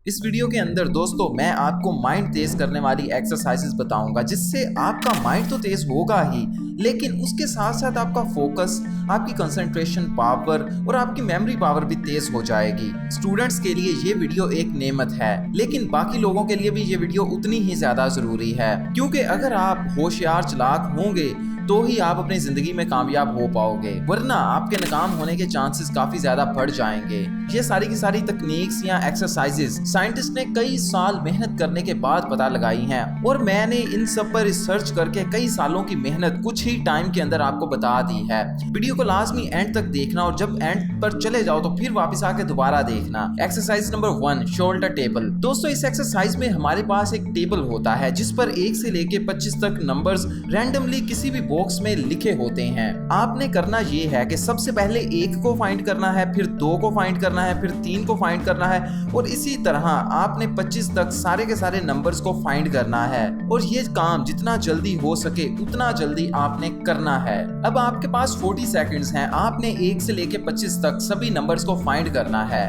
इस वीडियो के अंदर दोस्तों मैं आपको माइंड तेज करने वाली एक्सरसाइजेस बताऊंगा जिससे आपका माइंड तो तेज होगा ही, लेकिन उसके साथ साथ आपका फोकस, आपकी कंसंट्रेशन पावर और आपकी मेमोरी पावर भी तेज हो जाएगी। स्टूडेंट्स के लिए ये वीडियो एक नेमत है, लेकिन बाकी लोगों के लिए भी ये वीडियो उतनी ही ज्यादा जरूरी है, क्योंकि अगर आप होशियार चालाक होंगे तो ही आप अपनी जिंदगी में कामयाब हो पाओगे, वरना आपके नाकाम होने के चांसेस काफी ज्यादा बढ़ जाएंगे। ये सारी की सारी तकनीक्स या एक्सरसाइजेस साइंटिस्ट ने कई साल मेहनत करने के बाद पता लगाई हैं, और मैंने इन सब पर रिसर्च करके कई सालों की मेहनत कुछ ही टाइम के अंदर आपको बता दी है। वीडियो को लाजमी एंड तक देखना, और जब एंड पर चले जाओ तो फिर वापस आके दोबारा देखना। Exercise number 1, shoulder table. दोस्तों इस एक्सरसाइज में हमारे पास एक टेबल होता है जिस पर 1 से लेके 25 तक नंबर्स रैंडमली किसी भी बॉक्स में लिखे होते हैं। आपने करना ये है कि सबसे पहले 1 को फाइंड करना है, फिर 2 को फाइंड करना है, फिर 3 को फाइंड करना है, और इसी तरह आपने 25 तक सारे के सारे नंबर्स को फाइंड करना है। और ये काम जितना जल्दी हो सके उतना जल्दी आपने करना है। अब आपके पास 40 सेकंड्स हैं, आपने 1 से लेके 25 तक सभी नंबर्स को फाइंड करना है।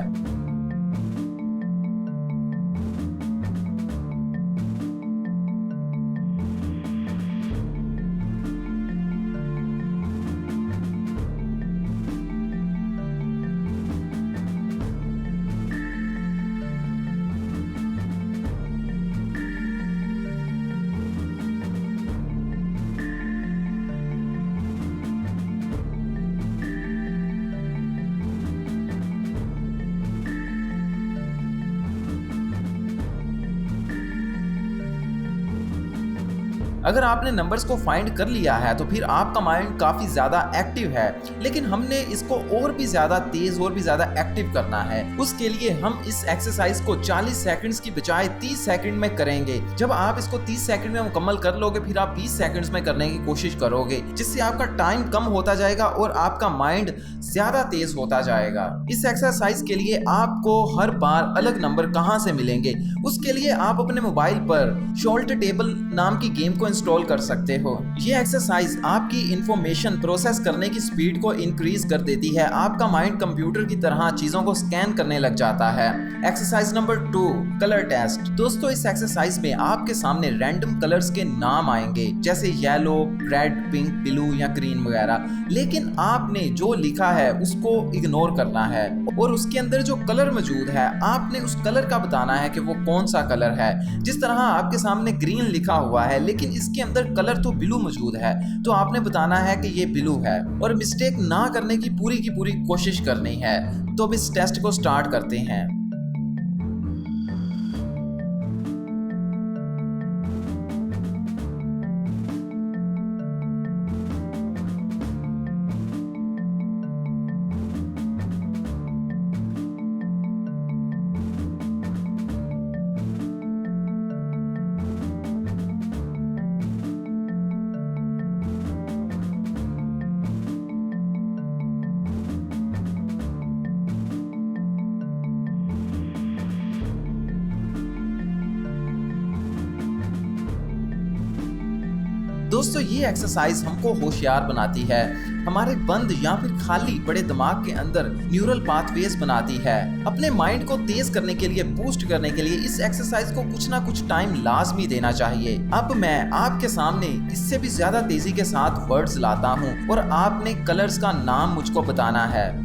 अगर आपने नंबर्स को फाइंड कर लिया है तो फिर आपका माइंड काफी ज्यादा एक्टिव है, लेकिन हमने इसको और भी ज्यादा तेज और भी ज्यादा एक्टिव करना है। उसके लिए हम इस एक्सरसाइज को 40 सेकंड्स की बजाय 30 सेकंड में करेंगे। जब आप इसको 30 सेकंड में मुकम्मल कर लोगे फिर आप 20 सेकंड्स में करने की कोशिश करोगे, जिससे आपका टाइम कम होता जाएगा और आपका माइंड ज्यादा तेज होता जाएगा। इस एक्सरसाइज के लिए आपको हर बार अलग नंबर कहां से मिलेंगे, उसके लिए आप अपने मोबाइल पर शोल्डर टेबल नाम की गेम को इंस्टॉल कर सकते हो। ये एक्सरसाइज आपकी इंफॉर्मेशन प्रोसेस करने की स्पीड को इंक्रीज कर देती है। आपका माइंड कंप्यूटर की तरह चीजों को स्कैन करने लग जाता है। Exercise number 2, colour test. दोस्तों इस एक्सरसाइज में आपके सामने रैंडम कलर्स के नाम आएंगे, जैसे येलो, रेड, पिंक, ब्लू या ग्रीन वगैरह, लेकिन आपने जो लिखा है उसको इग्नोर करना है, और उसके अंदर जो कलर मौजूद है आपने उस कलर का बताना है कि वो कौन सा कलर है। जिस तरह आपके सामने ग्रीन लिखा हुआ है लेकिन इसके अंदर कलर तो ब्लू मौजूद है, तो आपने बताना है कि ये ब्लू है, और मिस्टेक ना करने की पूरी कोशिश करनी है। तो अब इस टेस्ट को स्टार्ट करते हैं। दोस्तों ये एक्सरसाइज हमको होशियार बनाती है, हमारे बंद या फिर खाली पड़े दिमाग के अंदर न्यूरल पाथवेज बनाती है। अपने माइंड को तेज करने के लिए, बूस्ट करने के लिए इस एक्सरसाइज को कुछ ना कुछ टाइम लाजमी देना चाहिए। अब मैं आपके सामने इससे भी ज्यादा तेजी के साथ वर्ड्स लाता हूँ और आपने कलर्स का नाम मुझको बताना है।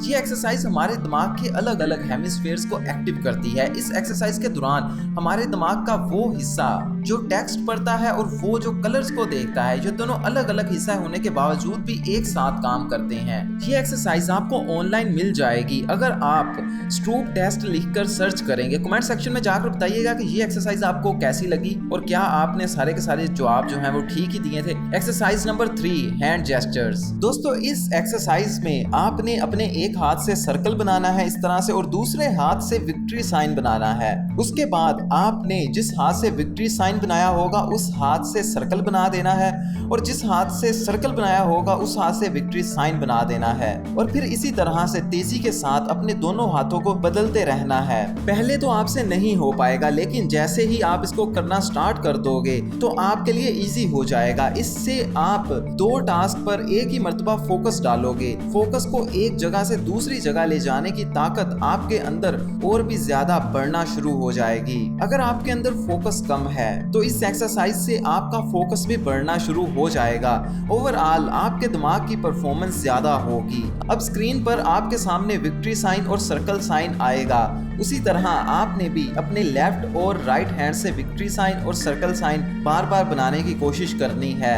ये एक्सरसाइज हमारे दिमाग के अलग अलग हेमिस्फेयर्स को एक्टिव करती है। इस एक्सरसाइज के दौरान हमारे दिमाग का वो हिस्सा जो टेक्स्ट पढ़ता है और वो जो कलर्स को देखता है, ये दोनों अलग अलग हिस्सा होने के बावजूद भी एक साथ काम करते हैं। ये एक्सरसाइज आपको ऑनलाइन मिल जाएगी अगर आप स्ट्रूप टेस्ट लिखकर सर्च करेंगे। कमेंट सेक्शन में जाकर बताइएगा कि ये एक्सरसाइज आपको कैसी लगी और क्या आपने सारे के सारे जवाब जो हैं वो ठीक ही दिए थे। Exercise number 3, hand gestures. दोस्तों इस एक्सरसाइज में आपने अपने एक हाथ से सर्कल बनाना है इस तरह से, और दूसरे हाथ से विक्ट्री साइन बनाना है। उसके बाद आपने जिस हाथ से विक्ट्री साइन बनाया होगा उस हाथ से सर्कल बना देना है, और जिस हाथ से सर्कल बनाया होगा उस हाथ से विक्ट्री साइन बना देना है। और फिर इसी तरह से तेजी के साथ अपने दोनों हाथों को बदलते रहना है। पहले तो आपसे नहीं हो पाएगा, लेकिन जैसे ही आप इसको करना स्टार्ट कर दोगे तो आपके लिए इजी हो जाएगा। इससे आप 2 टास्क पर एक ही मर्तबा फोकस डालोगे। फोकस को एक जगह से दूसरी जगह ले जाने की ताकत आपके अंदर और भी ज्यादा बढ़ना शुरू हो जाएगी। अगर आपके अंदर फोकस कम है तो इस एक्सरसाइज से आपका फोकस भी बढ़ना शुरू हो जाएगा। ओवरऑल आपके दिमाग की परफॉर्मेंस ज्यादा होगी। अब स्क्रीन पर आपके सामने विक्ट्री साइन और सर्कल साइन आएगा। उसी तरह आपने भी अपने लेफ्ट और राइट हैंड से विक्ट्री साइन और सर्कल साइन बार बार बनाने की कोशिश करनी है।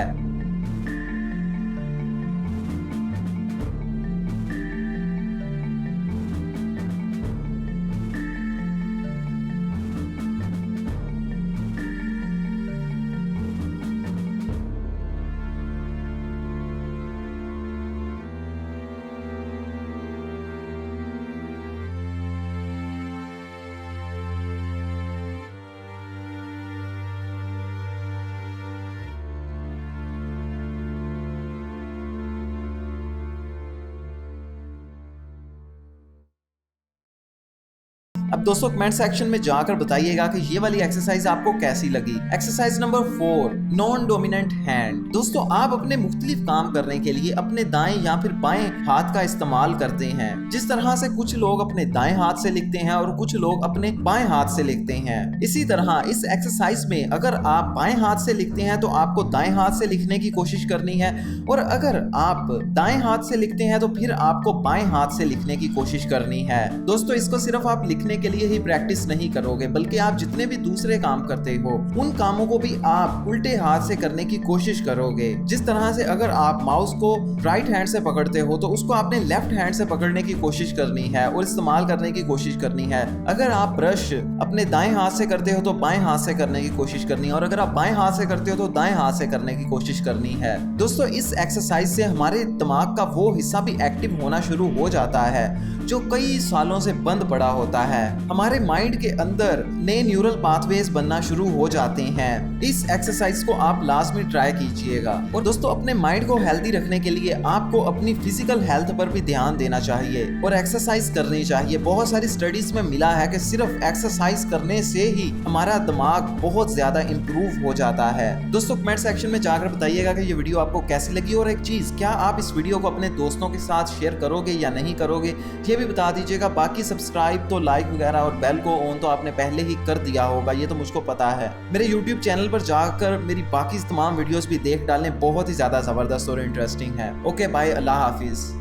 अब दोस्तों कमेंट सेक्शन में जाकर बताइएगा कि ये वाली एक्सरसाइज आपको कैसी लगी। Exercise number 4, non dominant hand. दोस्तों आप अपने मुख्तलिफ काम करने के लिए अपने दाएं या फिर बाएं हाथ का इस्तेमाल करते हैं। जिस तरह से कुछ लोग अपने दाएं हाथ से लिखते हैं और कुछ लोग अपने बाएं हाथ से लिखते हैं। इसी तरह इस एक्सरसाइज में अगर आप बाएं हाथ से लिखते हैं तो आपको दाएं हाथ से लिखने की कोशिश करनी है, और अगर आप दाएं हाथ से लिखते हैं तो फिर आपको बाएं हाथ से लिखने की कोशिश करनी है। दोस्तों इसको सिर्फ आप लिखने के लिए ही प्रैक्टिस नहीं करोगे, बल्कि आप जितने भी दूसरे काम करते हो उन कामों को भी आप उल्टे हाथ से करने की कोशिश करोगे। जिस तरह से अगर आप माउस को राइट हैंड से पकड़ते हो तो उसको आपने लेफ्ट हैंड से पकड़ने की कोशिश करनी है और इस्तेमाल करने की कोशिश करनी है। अगर आप ब्रश अपने दाएं हाथ से करते हो तो बाएं हाथ से करने की कोशिश करनी है, और अगर आप बाएं हाथ से करते हो तो दाएं हाथ से करने की कोशिश करनी है। दोस्तों इस एक्सरसाइज से हमारे दिमाग का वो हिस्सा भी एक्टिव होना शुरू हो जाता है जो कई सालों से बंद पड़ा होता है। हमारे माइंड के अंदर नए न्यूरल पाथवेज बनना शुरू हो जाते हैं। इस एक्सरसाइज को आप लाजमी ट्राई कीजिएगा। और दोस्तों अपने माइंड को हेल्दी रखने के लिए आपको अपनी फिजिकल हेल्थ पर भी ध्यान देना चाहिए और एक्सरसाइज करनी चाहिए। बहुत सारी स्टडीज में मिला है कि सिर्फ एक्सरसाइज करने से ही हमारा दिमाग बहुत ज्यादा इंप्रूव हो जाता है। दोस्तों कमेंट सेक्शन में जाकर बताइएगा कि ये वीडियो आपको कैसी लगी, और एक चीज, क्या आप इस वीडियो को अपने दोस्तों के साथ शेयर करोगे या नहीं करोगे ये भी बता दीजिएगा। बाकी सब्सक्राइब तो, लाइक वगैरह और बेल को ऑन तो आपने पहले ही कर दिया होगा, ये तो मुझको पता है। मेरे YouTube चैनल पर जाकर मेरी बाकी तमाम वीडियोस भी देख डालें, बहुत ही ज्यादा जबरदस्त और इंटरेस्टिंग है। ओके बाय, अल्लाह हाफिज।